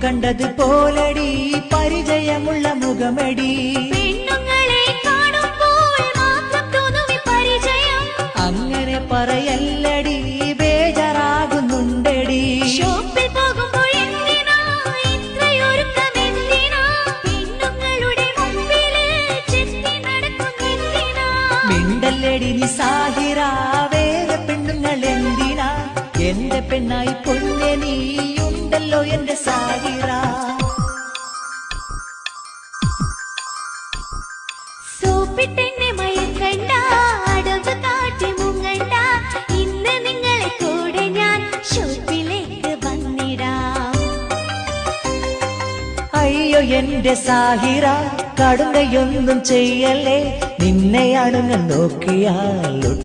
കണ്ടത് പോലടി പരിചയമുള്ള മുഖമടി അങ്ങനെ പറയല്ലടി ബേജാറാകുന്നുണ്ടടി മിണ്ടല്ലടി നീ സാഹിറ വേറെ പെണ്ണുങ്ങൾ എന്തിനാ എന്റെ പെണ്ണായി പൊന്നെ നീയുണ്ടല്ലോ എന്റെ സാഹിറ സോപ്പിട്ടെന്നെ മയക്കണ്ട അടവ് കാട്ടി മുങ്ങണ്ട ഇന്ന് നിങ്ങളെ കൂടെ ഞാൻ ഷോപ്പിലേക്ക് വന്നിടാം അയ്യോ എന്റെ സാഹിറ കടുങ്കയൊന്നും ചെയ്യല്ലേ നിന്നെയാണ് ഞാൻ നോക്കിയാൽ